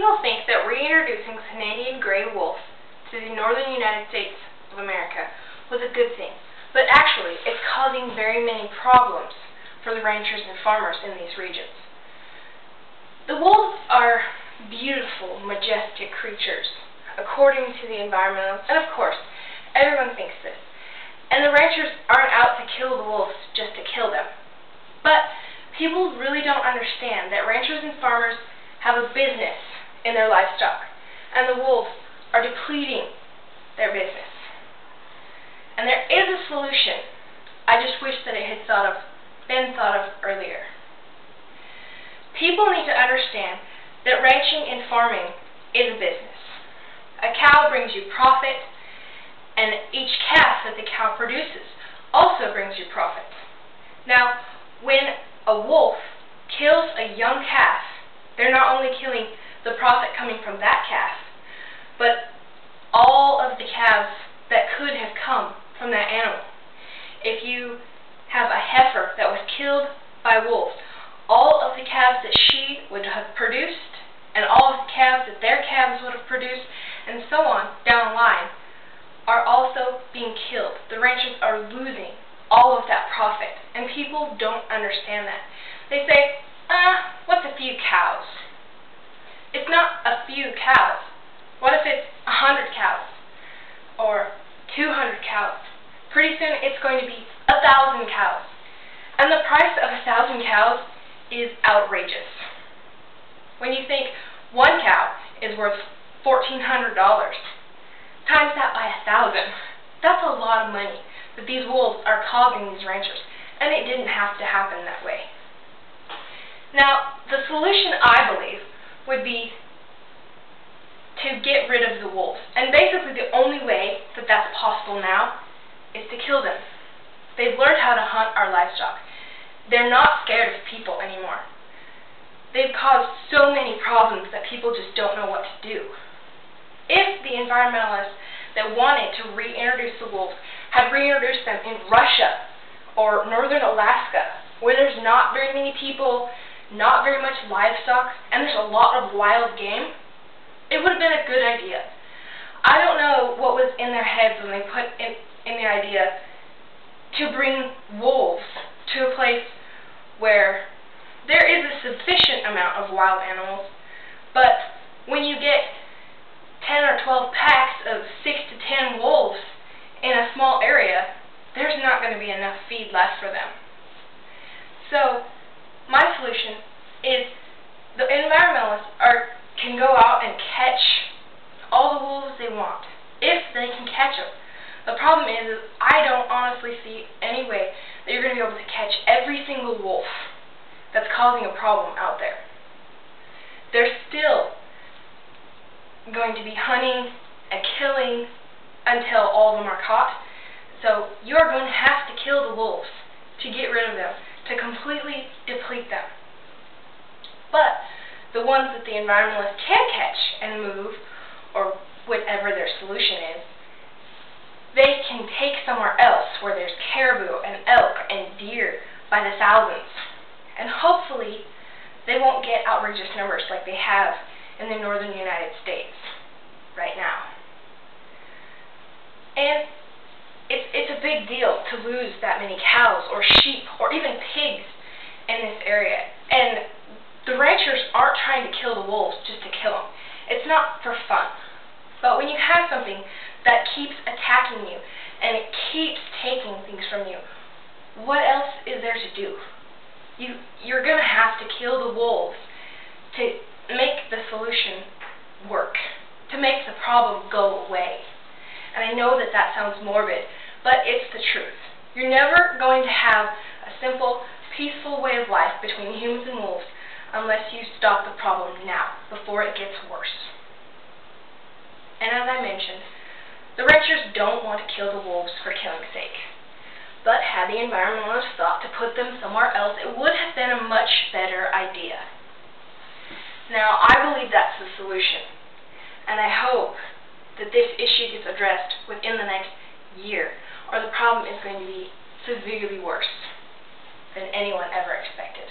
people think that reintroducing Canadian gray wolf to the northern United States of America was a good thing, but actually it's causing very many problems for the ranchers and farmers in these regions. The wolves are beautiful, majestic creatures, according to the environmentalists, and of course, everyone thinks this. And the ranchers aren't out to kill the wolves just to kill them. But people really don't understand that ranchers and farmers have a business in their livestock, and the wolves are depleting their business. And there is a solution. I just wish that it had been thought of earlier. People need to understand that ranching and farming is a business. A cow brings you profit, and each calf that the cow produces also brings you profit. Now, when a wolf kills a young calf, they're not only killing the profit coming from that calf, but all of the calves that could have come from that animal. If you have a heifer that was killed by wolves, all of the calves that she would have produced, and all of the calves that their calves would have produced, and so on down the line, are also being killed. The ranchers are losing all of that profit, and people don't understand that. They say, what's a few cows? It's not a few cows. What if it's 100 cows? Or 200 cows? Pretty soon it's going to be 1,000 cows. And the price of 1,000 cows is outrageous. When you think one cow is worth $1,400, times that by 1,000, that's a lot of money that these wolves are causing these ranchers, and it didn't have to happen that way. Now, the solution, I believe, would be to get rid of the wolves. And basically the only way that that's possible now is to kill them. They've learned how to hunt our livestock. They're not scared of people anymore. They've caused so many problems that people just don't know what to do. If the environmentalists that wanted to reintroduce the wolves had reintroduced them in Russia or northern Alaska, where there's not very many people, not very much livestock, and there's a lot of wild game, it would have been a good idea. I don't know what was in their heads when they put in the idea to bring wolves to a place where there is a sufficient amount of wild animals, but when you get 10 or 12 packs of 6 to 10 wolves in a small area, there's not going to be enough feed left for them. So, my solution is the environmentalists can go out and catch all the wolves they want, if they can catch them. The problem is I don't honestly see any way that you're going to be able to catch every single wolf that's causing a problem out there. They're still going to be hunting and killing until all of them are caught. So you are going to have to kill the wolves to get rid of them, to completely deplete them. But the ones that the environmentalists can catch and move, or whatever their solution is, they can take somewhere else where there's caribou and elk and deer by the thousands. And hopefully they won't get outrageous numbers like they have in the northern United States right now. And it's a big deal to lose that many cows or sheep or even pigs in this area. And the ranchers aren't trying to kill the wolves just to kill them. It's not for fun. But when you have something that keeps attacking you and it keeps taking things from you, what else is there to do? You're going to have to kill the wolves to make the solution work, to make the problem go away. And I know that that sounds morbid, but it's the truth. You're never going to have a simple, peaceful way of life between humans and wolves unless you stop the problem now, before it gets worse. And as I mentioned, the ranchers don't want to kill the wolves for killing's sake. But had the environmentalists thought to put them somewhere else, it would have been a much better idea. Now, I believe that's the solution. And I hope that this issue gets addressed within the next year, or the problem is going to be severely worse than anyone ever expected.